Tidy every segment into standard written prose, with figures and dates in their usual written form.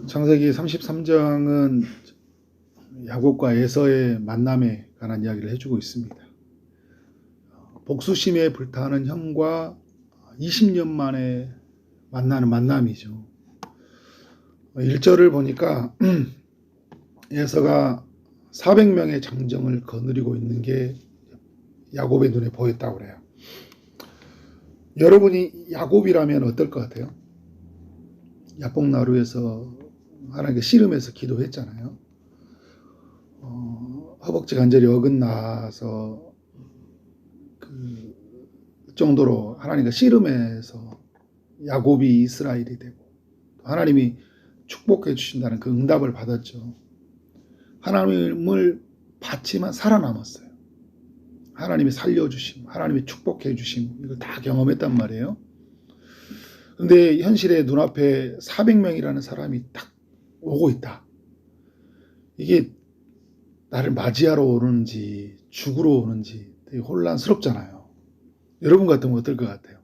창세기 33장은 야곱과 에서의 만남에 관한 이야기를 해주고 있습니다. 복수심에 불타는 형과 20년 만에 만나는 만남이죠. 1절을 보니까 에서가 400명의 장정을 거느리고 있는 게 야곱의 눈에 보였다고 그래요. 여러분이 야곱이라면 어떨 것 같아요? 야복나루에서 하나님께 씨름해서 기도했잖아요. 허벅지 관절이 어긋나서 그 정도로 하나님과 씨름해서 야곱이 이스라엘이 되고 하나님이 축복해 주신다는 그 응답을 받았죠. 하나님을 받지만 살아남았어요. 하나님이 살려주심, 하나님이 축복해 주심, 이걸 다 경험했단 말이에요. 근데 현실의 눈앞에 400명이라는 사람이 딱 오고 있다. 이게 나를 맞이하러 오는지 죽으러 오는지 되게 혼란스럽잖아요. 여러분 같으면 어떨 것 같아요?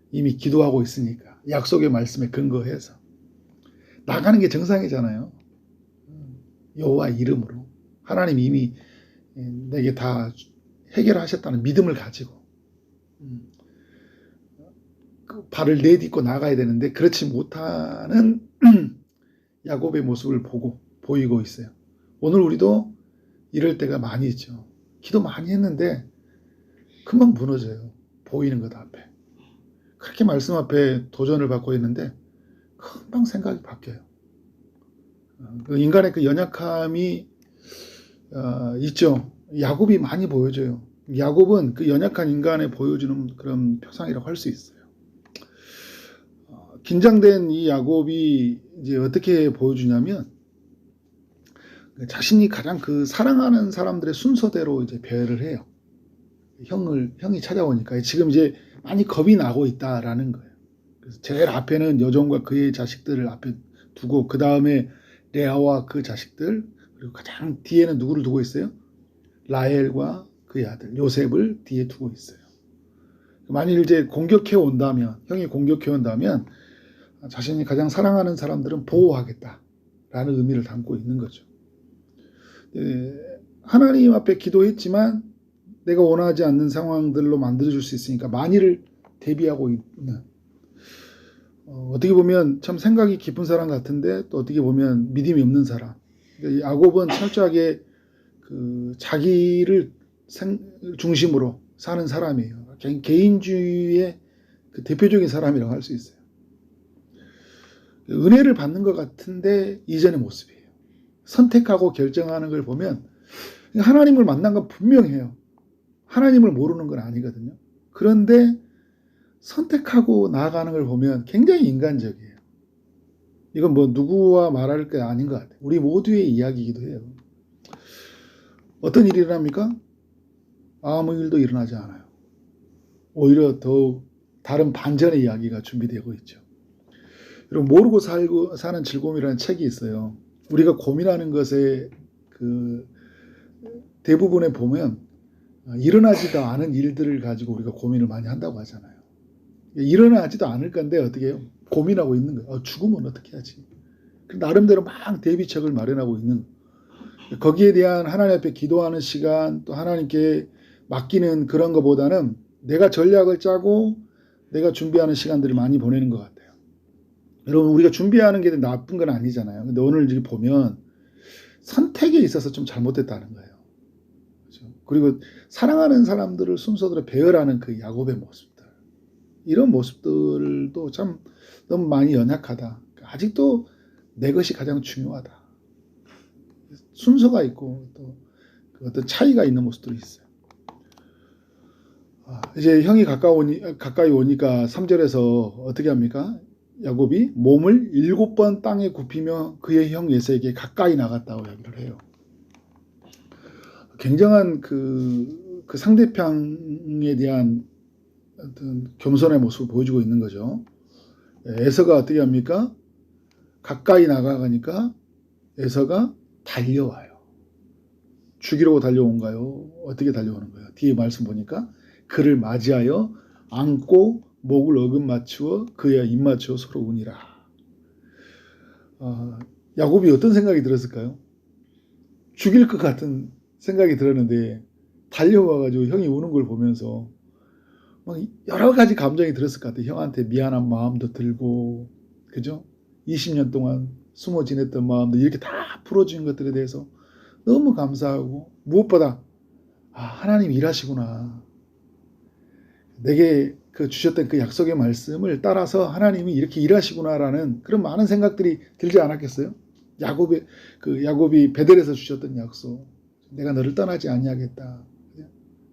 이미 기도하고 있으니까 약속의 말씀에 근거해서 나가는 게 정상이잖아요. 여호와 이름으로 하나님이 이미 내게 다 해결하셨다는 믿음을 가지고 그 발을 내딛고 나가야 되는데 그렇지 못하는 야곱의 모습을 보이고 있어요. 오늘 우리도 이럴 때가 많이 있죠. 기도 많이 했는데 금방 무너져요. 보이는 것 앞에. 그렇게 말씀 앞에 도전을 받고 있는데 금방 생각이 바뀌어요. 그 인간의 그 연약함이 있죠. 야곱이 많이 보여줘요. 야곱은 그 연약한 인간에 보여주는 그런 표상이라고 할 수 있어요. 긴장된 이 야곱이 이제 어떻게 보여주냐면 자신이 가장 그 사랑하는 사람들의 순서대로 이제 배회를 해요. 형이 찾아오니까 지금 이제 많이 겁이 나고 있다라는 거예요. 그래서 제일 앞에는 여종과 그의 자식들을 앞에 두고 그 다음에 레아와 그 자식들 그리고 가장 뒤에는 누구를 두고 있어요? 라헬과 그의 아들 요셉을 뒤에 두고 있어요. 만일 이제 공격해 온다면 형이 공격해 온다면 자신이 가장 사랑하는 사람들은 보호하겠다라는 의미를 담고 있는 거죠. 하나님 앞에 기도했지만 내가 원하지 않는 상황들로 만들어줄 수 있으니까 만일을 대비하고 있는 어떻게 보면 참 생각이 깊은 사람 같은데 또 어떻게 보면 믿음이 없는 사람. 그러니까 야곱은 철저하게 그 자기를 중심으로 사는 사람이에요. 개인주의의 그 대표적인 사람이라고 할 수 있어요. 은혜를 받는 것 같은데 이전의 모습이에요. 선택하고 결정하는 걸 보면 하나님을 만난 건 분명해요. 하나님을 모르는 건 아니거든요. 그런데 선택하고 나아가는 걸 보면 굉장히 인간적이에요. 이건 뭐 누구와 말할 게 아닌 것 같아요. 우리 모두의 이야기이기도 해요. 어떤 일이 일어납니까? 아무 일도 일어나지 않아요. 오히려 더욱 다른 반전의 이야기가 준비되고 있죠. 여러분, 모르고 사는 즐거움이라는 책이 있어요. 우리가 고민하는 것에 그 대부분에 보면 일어나지도 않은 일들을 가지고 우리가 고민을 많이 한다고 하잖아요. 일어나지도 않을 건데 어떻게 해요? 고민하고 있는 거예요. 죽으면 어떻게 하지? 나름대로 막 대비책을 마련하고 있는 거기에 대한 하나님 앞에 기도하는 시간 또 하나님께 맡기는 그런 것보다는 내가 전략을 짜고 내가 준비하는 시간들을 많이 보내는 것 같아요. 여러분 우리가 준비하는 게 나쁜 건 아니잖아요. 근데 오늘 이렇게 보면 선택에 있어서 좀 잘못됐다는 거예요. 그렇죠? 그리고 사랑하는 사람들을 순서대로 배열하는 그 야곱의 모습들 이런 모습들도 참 너무 많이 연약하다. 아직도 내 것이 가장 중요하다. 순서가 있고 또 어떤 차이가 있는 모습들이 있어요. 이제 형이 가까이 오니까 3절에서 어떻게 합니까? 야곱이 몸을 7번 땅에 굽히며 그의 형 에서에게 가까이 나갔다고 이야기를 해요. 굉장한 그 상대편에 대한 어떤 겸손의 모습을 보여주고 있는 거죠. 에서가 어떻게 합니까? 가까이 나가니까 에서가 달려와요. 죽이려고 달려온가요? 어떻게 달려오는 거예요? 뒤에 말씀 보니까 그를 맞이하여 안고 목을 어금 맞추어 그의 입 맞추어 서로 우니라. 야곱이 어떤 생각이 들었을까요? 죽일 것 같은 생각이 들었는데 달려와가지고 형이 우는 걸 보면서 막 여러 가지 감정이 들었을 것 같아요. 형한테 미안한 마음도 들고, 그죠? 20년 동안 숨어 지냈던 마음도 이렇게 다 풀어준 것들에 대해서 너무 감사하고, 무엇보다 하나님 일하시구나. 내게 주셨던 그 약속의 말씀을 따라서 하나님이 이렇게 일하시구나라는 그런 많은 생각들이 들지 않았겠어요? 야곱이 베델에서 주셨던 약속, 내가 너를 떠나지 아니하겠다,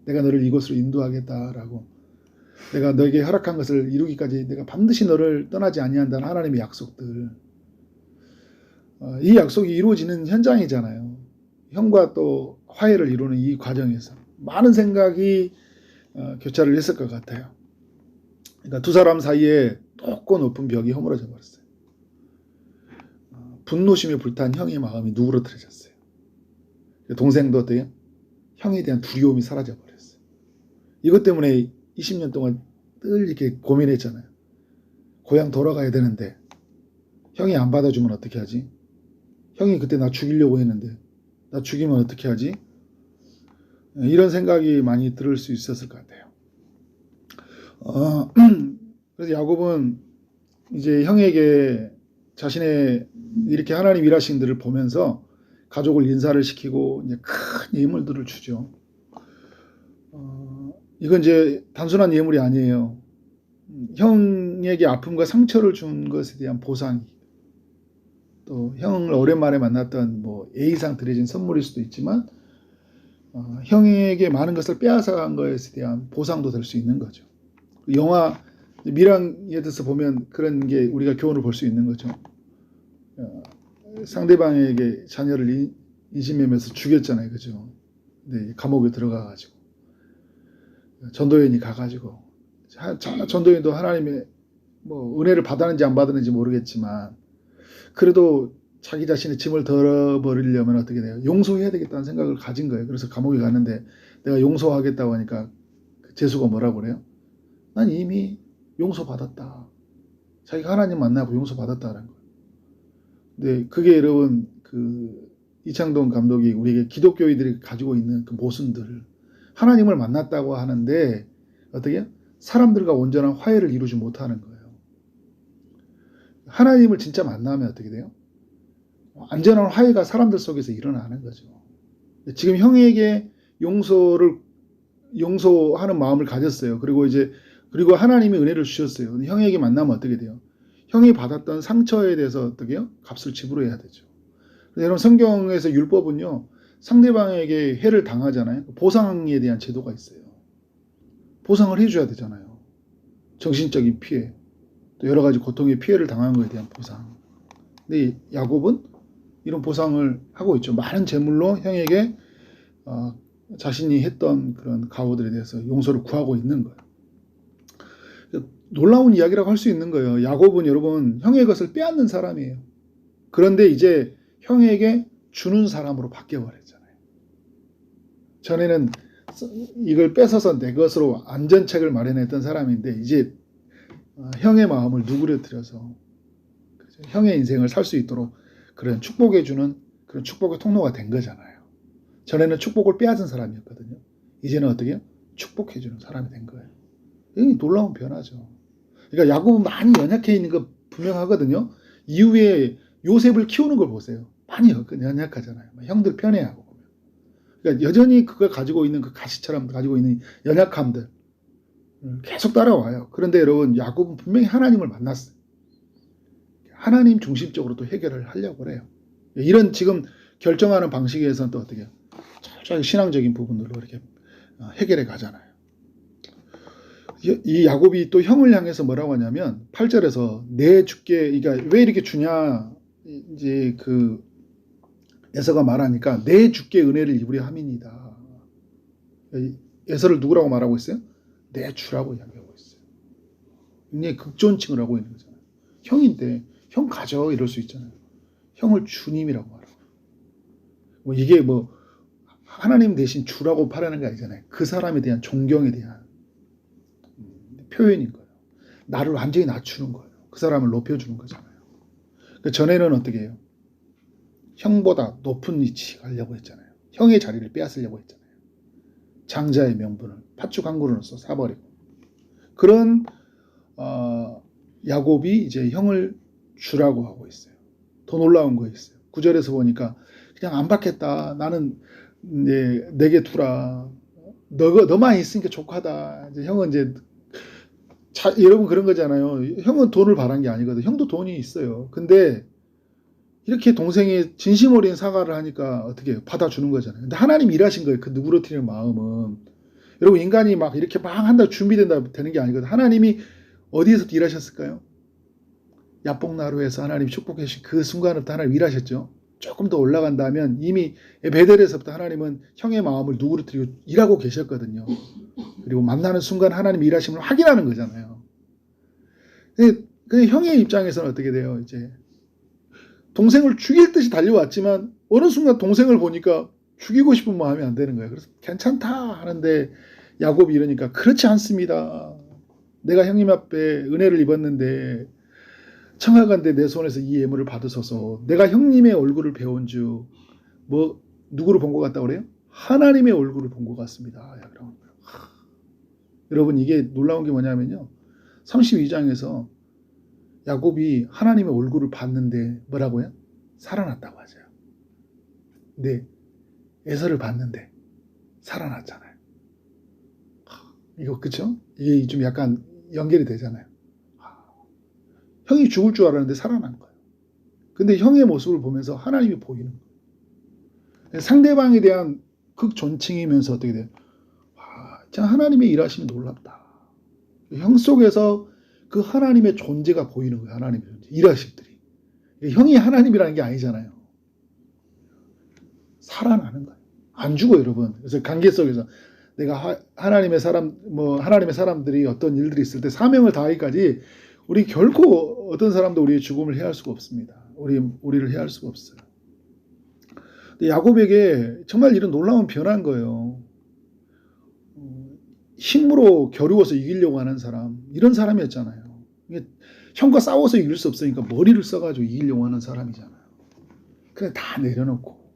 내가 너를 이곳으로 인도하겠다라고, 내가 너에게 허락한 것을 이루기까지 내가 반드시 너를 떠나지 아니한다는 하나님의 약속들, 이 약속이 이루어지는 현장이잖아요. 형과 또 화해를 이루는 이 과정에서 많은 생각이 교차를 했을 것 같아요. 그러니까 두 사람 사이에 높고 높은 벽이 허물어져 버렸어요. 분노심에 불탄 형의 마음이 누그러뜨려졌어요. 동생도 어때요? 형에 대한 두려움이 사라져 버렸어요. 이것 때문에 20년 동안 늘 이렇게 고민했잖아요. 고향 돌아가야 되는데 형이 안 받아주면 어떻게 하지? 형이 그때 나 죽이려고 했는데 나 죽이면 어떻게 하지? 이런 생각이 많이 들을 수 있었을 것 같아요. 그래서 야곱은 이제 형에게 자신의 이렇게 하나님 일하신 들을 보면서 가족을 인사를 시키고 이제 큰 예물들을 주죠. 이건 이제 단순한 예물이 아니에요. 형에게 아픔과 상처를 준 것에 대한 보상이, 또 형을 오랜만에 만났던 예의상 드려진 선물일 수도 있지만 형에게 많은 것을 빼앗아간 것에 대한 보상도 될 수 있는 거죠. 영화 미랑에 대해서 보면 그런 게 우리가 교훈을 볼 수 있는 거죠. 상대방에게 자녀를 인신매매해서 죽였잖아요, 그죠? 근데 감옥에 들어가가지고 전도연이 가가지고, 전도연도 하나님의 은혜를 받았는지 안 받았는지 모르겠지만 그래도 자기 자신의 짐을 덜어버리려면 어떻게 돼요? 용서해야 되겠다는 생각을 가진 거예요. 그래서 감옥에 갔는데 내가 용서하겠다고 하니까 재수가 뭐라고 그래요? 난 이미 용서받았다. 자기가 하나님 만나고 용서받았다는 거예요. 근데 그게 여러분 이창동 감독이 우리에게 기독교인들이 가지고 있는 그 모순들, 하나님을 만났다고 하는데 어떻게 사람들과 온전한 화해를 이루지 못하는 거예요. 하나님을 진짜 만나면 어떻게 돼요? 안전한 화해가 사람들 속에서 일어나는 거죠. 지금 형에게 용서하는 마음을 가졌어요. 그리고 하나님이 은혜를 주셨어요. 근데 형에게 만나면 어떻게 돼요? 형이 받았던 상처에 대해서 어떻게 해요? 값을 지불해야 되죠. 그래서 여러분, 성경에서 율법은요, 상대방에게 해를 당하잖아요. 보상에 대한 제도가 있어요. 보상을 해줘야 되잖아요. 정신적인 피해, 또 여러 가지 고통의 피해를 당한 것에 대한 보상. 근데 야곱은 이런 보상을 하고 있죠. 많은 재물로 형에게 자신이 했던 그런 가오들에 대해서 용서를 구하고 있는 거예요. 놀라운 이야기라고 할 수 있는 거예요. 야곱은 여러분, 형의 것을 빼앗는 사람이에요. 그런데 이제 형에게 주는 사람으로 바뀌어버렸잖아요. 전에는 이걸 뺏어서 내 것으로 안전책을 마련했던 사람인데 이제 형의 마음을 누그러뜨려서 형의 인생을 살 수 있도록 그런 축복해주는 그런 축복의 통로가 된 거잖아요. 전에는 축복을 빼앗은 사람이었거든요. 이제는 어떻게 해요? 축복해주는 사람이 된 거예요. 이게 놀라운 변화죠. 그러니까 야곱은 많이 연약해 있는 거 분명하거든요. 이후에 요셉을 키우는 걸 보세요. 많이 연약하잖아요. 형들 편애하고 보면. 그러니까 여전히 그걸 가지고 있는 그 가시처럼 가지고 있는 연약함들 계속 따라와요. 그런데 여러분, 야곱은 분명히 하나님을 만났어요. 하나님 중심적으로 또 해결을 하려고 그래요. 이런 지금 결정하는 방식에서는 또 어떻게 해요? 철저하게 신앙적인 부분들로 이렇게 해결해 가잖아요. 이 야곱이 또 형을 향해서 뭐라고 하냐면 8절에서 내 주께, 그러니까 왜 이렇게 주냐, 이제 에서가 말하니까 내 주께 은혜를 입으려 함이니이다. 에서를 누구라고 말하고 있어요? 내 주라고 이야기하고 있어요. 굉장히 극존칭을 하고 있는 거잖아요. 형인데 형 가져 이럴 수 있잖아요. 형을 주님이라고 말하고. 이게 하나님 대신 주라고 말하는 게 아니잖아요. 그 사람에 대한 존경에 대한 표현인 거예요. 나를 완전히 낮추는 거예요. 그 사람을 높여주는 거잖아요. 그 전에는 어떻게 해요? 형보다 높은 위치 가려고 했잖아요. 형의 자리를 빼앗으려고 했잖아요. 장자의 명분을 팥죽 한 그릇으로서 사버리고. 그런 야곱이 이제 형을 주라고 하고 있어요. 더 놀라운 거 있어요. 9절에서 보니까 그냥 안 받겠다. 나는 이제 내게 두라. 너만 있으니까 족하다. 이제 형은 이제 여러분 그런 거잖아요. 형은 돈을 바란 게 아니거든. 형도 돈이 있어요. 근데 이렇게 동생이 진심 어린 사과를 하니까 어떻게 해요? 받아주는 거잖아요. 근데 하나님 일하신 거예요. 그 누그러뜨리는 마음은. 여러분 인간이 막 이렇게 막 한다 준비된다 되는 게 아니거든. 하나님이 어디에서 일하셨을까요? 야복나루에서 하나님 축복해 주신 그 순간부터 하나님 일하셨죠. 조금 더 올라간다면 이미 베델에서부터 하나님은 형의 마음을 누그러뜨리고 일하고 계셨거든요. 그리고 만나는 순간 하나님 일하심을 확인하는 거잖아요. 근데 형의 입장에서는 어떻게 돼요? 이제 동생을 죽일 듯이 달려왔지만 어느 순간 동생을 보니까 죽이고 싶은 마음이 안 되는 거예요. 그래서 괜찮다 하는데 야곱이 이러니까 그렇지 않습니다. 내가 형님 앞에 은혜를 입었는데 청하건대 내 손에서 이 예물을 받으소서. 내가 형님의 얼굴을 배운 즉 뭐 누구를 본 것 같다고 그래요? 하나님의 얼굴을 본 것 같습니다. 여러분 이게 놀라운 게 뭐냐면요. 32장에서 야곱이 하나님의 얼굴을 봤는데 뭐라고요? 살아났다고 하죠. 네, 에서를 봤는데 살아났잖아요. 이거 그쵸? 이게 좀 약간 연결이 되잖아요. 형이 죽을 줄 알았는데 살아난 거예요. 근데 형의 모습을 보면서 하나님이 보이는 거예요. 상대방에 대한 극존칭이면서 어떻게 돼요? 참 하나님의 일하심이 놀랍다. 형 속에서 그 하나님의 존재가 보이는 거예요. 하나님의 존재. 일하심들이. 형이 하나님이라는 게 아니잖아요. 살아나는 거예요. 안 죽어 여러분. 그래서 관계 속에서 내가 하나님의 사람들이 어떤 일들이 있을 때 사명을 다하기까지 우리 결코 어떤 사람도 우리의 죽음을 해할 수가 없습니다. 우리를 해할 수가 없어요. 근데 야곱에게 정말 이런 놀라운 변화인 거예요. 힘으로 겨루어서 이기려고 하는 사람, 이런 사람이었잖아요. 형과 싸워서 이길 수 없으니까 머리를 써가지고 이기려고 하는 사람이잖아요. 그냥 다 내려놓고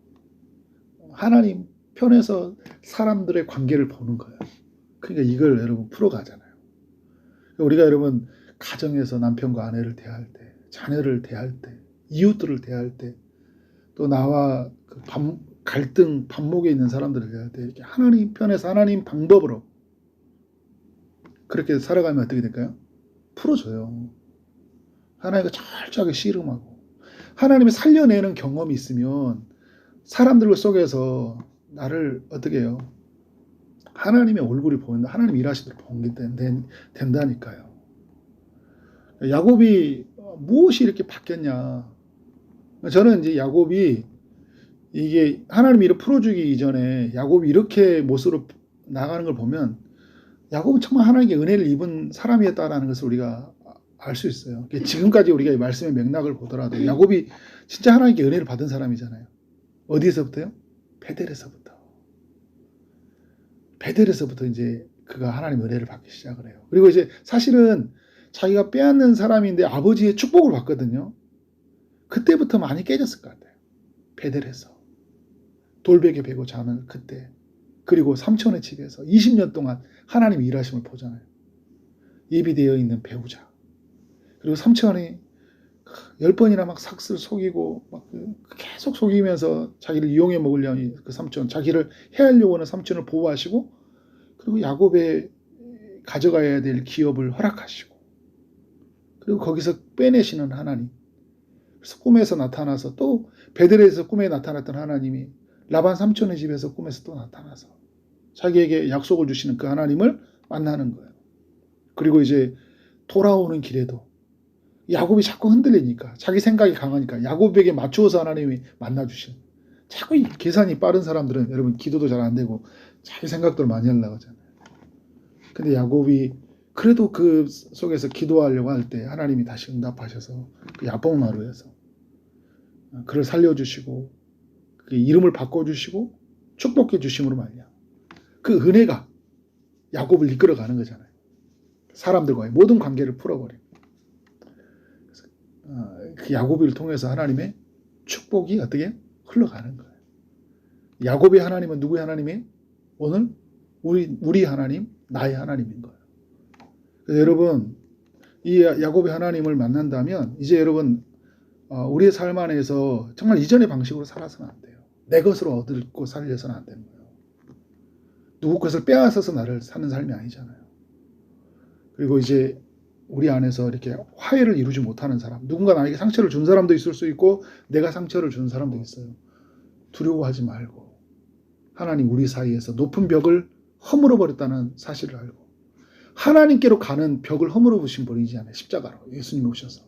하나님 편에서 사람들의 관계를 보는 거예요. 그러니까 이걸 여러분 풀어가잖아요. 우리가 여러분 가정에서 남편과 아내를 대할 때, 자녀를 대할 때, 이웃들을 대할 때, 또 나와 갈등, 반목에 있는 사람들을 대할 때 이렇게 하나님 편에서 하나님 방법으로 그렇게 살아가면 어떻게 될까요? 풀어줘요. 하나님과 철저하게 씨름하고 하나님이 살려내는 경험이 있으면 사람들 속에서 나를 어떻게 해요? 하나님의 얼굴이 보인다. 하나님 일하시도록 보게 된다니까요. 야곱이 무엇이 이렇게 바뀌었냐? 저는 이제 야곱이 이게 하나님 일을 풀어주기 이전에 야곱이 이렇게 모습으로 나가는 걸 보면 야곱은 정말 하나님께 은혜를 입은 사람이었다라는 것을 우리가 알 수 있어요. 지금까지 우리가 이 말씀의 맥락을 보더라도 야곱이 진짜 하나님께 은혜를 받은 사람이잖아요. 어디에서부터요? 베델에서부터 이제 그가 하나님의 은혜를 받기 시작을 해요. 그리고 이제 사실은 자기가 빼앗는 사람인데 아버지의 축복을 받거든요. 그때부터 많이 깨졌을 것 같아요. 베델에서 돌베개 베고 자는 그때, 그리고 삼촌의 집에서 20년 동안 하나님의 일하심을 보잖아요. 예비되어 있는 배우자, 그리고 삼촌이 10번이나 막 삭슬 속이고 막 계속 속이면서 자기를 이용해 먹으려는 그 삼촌, 자기를 해하려고 하는 삼촌을 보호하시고, 그리고 야곱의 가져가야 될 기업을 허락하시고, 그리고 거기서 빼내시는 하나님. 그래서 꿈에서 나타나서 또 베델에서 꿈에 나타났던 하나님이 라반 삼촌의 집에서 꿈에서 또 나타나서 자기에게 약속을 주시는 그 하나님을 만나는 거예요. 그리고 이제 돌아오는 길에도 야곱이 자꾸 흔들리니까, 자기 생각이 강하니까 야곱에게 맞추어서 하나님이 만나주신, 자꾸 계산이 빠른 사람들은 여러분 기도도 잘 안 되고 자기 생각들을 많이 하려고 하잖아요. 근데 야곱이 그래도 그 속에서 기도하려고 할 때 하나님이 다시 응답하셔서 그 야복나루에서 그를 살려주시고 그 이름을 바꿔주시고 축복해 주심으로 말이야. 그 은혜가 야곱을 이끌어가는 거잖아요. 사람들과의 모든 관계를 풀어버리고. 그 야곱을 통해서 하나님의 축복이 어떻게 흘러가는 거예요. 야곱의 하나님은 누구의 하나님이에요? 오늘 우리 하나님, 나의 하나님인 거예요. 그래서 여러분, 이 야곱의 하나님을 만난다면 이제 여러분 우리의 삶 안에서 정말 이전의 방식으로 살아서는 안 돼요. 내 것으로 얻고 살려서는 안 되는 거예요. 누구 것을 빼앗아서 나를 사는 삶이 아니잖아요. 그리고 이제 우리 안에서 이렇게 화해를 이루지 못하는 사람, 누군가 나에게 상처를 준 사람도 있을 수 있고 내가 상처를 준 사람도 있어요. 두려워하지 말고 하나님 우리 사이에서 높은 벽을 허물어 버렸다는 사실을 알고 하나님께로 가는 벽을 허물어 보신 분이잖아요. 십자가로 예수님이 오셔서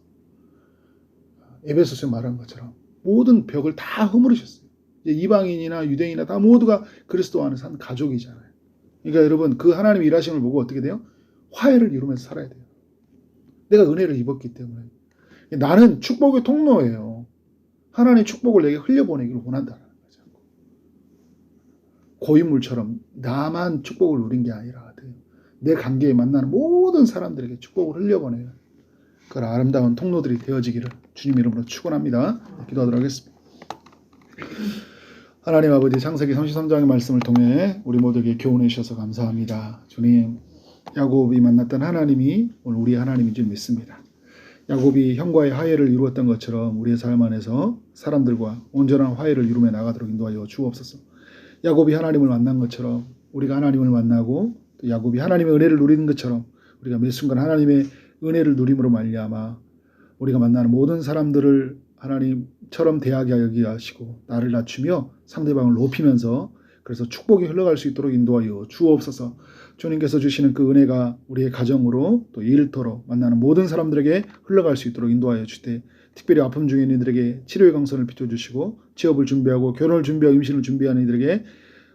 에베소서에 말한 것처럼 모든 벽을 다 허물으셨어요. 이제 이방인이나 유대인이나 다 모두가 그리스도 안에서 한 가족이잖아요. 그러니까 여러분 그 하나님의 일하심을 보고 어떻게 돼요? 화해를 이루면서 살아야 돼요. 내가 은혜를 입었기 때문에. 나는 축복의 통로예요. 하나님의 축복을 내게 흘려보내기를 원한다는 거죠. 고인물처럼 나만 축복을 누린 게 아니라 내 관계에 만나는 모든 사람들에게 축복을 흘려보내요. 그런 아름다운 통로들이 되어지기를 주님 이름으로 축원합니다. 기도하도록 하겠습니다. 하나님 아버지 창세기 33장의 말씀을 통해 우리 모두에게 교훈해 주셔서 감사합니다. 주님, 야곱이 만났던 하나님이 오늘 우리 하나님인 줄 믿습니다. 야곱이 형과의 화해를 이루었던 것처럼 우리의 삶 안에서 사람들과 온전한 화해를 이루며 나가도록 인도하여 주옵소서. 야곱이 하나님을 만난 것처럼 우리가 하나님을 만나고 또 야곱이 하나님의 은혜를 누리는 것처럼 우리가 매 순간 하나님의 은혜를 누림으로 말미암아 우리가 만나는 모든 사람들을 하나님처럼 대하게 여기게 하시고 나를 낮추며 상대방을 높이면서 그래서 축복이 흘러갈 수 있도록 인도하여 주옵소서. 주님께서 주시는 그 은혜가 우리의 가정으로 또 일터로 만나는 모든 사람들에게 흘러갈 수 있도록 인도하여 주되 특별히 아픔 중에 있는 이들에게 치료의 강선을 비춰주시고 취업을 준비하고 결혼을 준비하고 임신을 준비하는 이들에게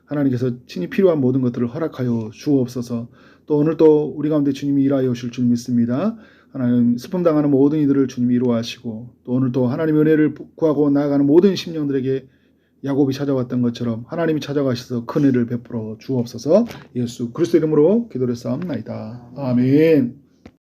하나님께서 친히 필요한 모든 것들을 허락하여 주옵소서. 또 오늘 또 우리 가운데 주님이 일하여 오실 줄 믿습니다. 하나님 슬픔 당하는 모든 이들을 주님이 이루하시고 또 오늘 또 하나님의 은혜를 구하고 나아가는 모든 심령들에게 야곱이 찾아왔던 것처럼 하나님이 찾아가셔서 큰 은혜를 베풀어 주옵소서. 예수 그리스도 이름으로 기도를 쌓옵나이다. 아멘.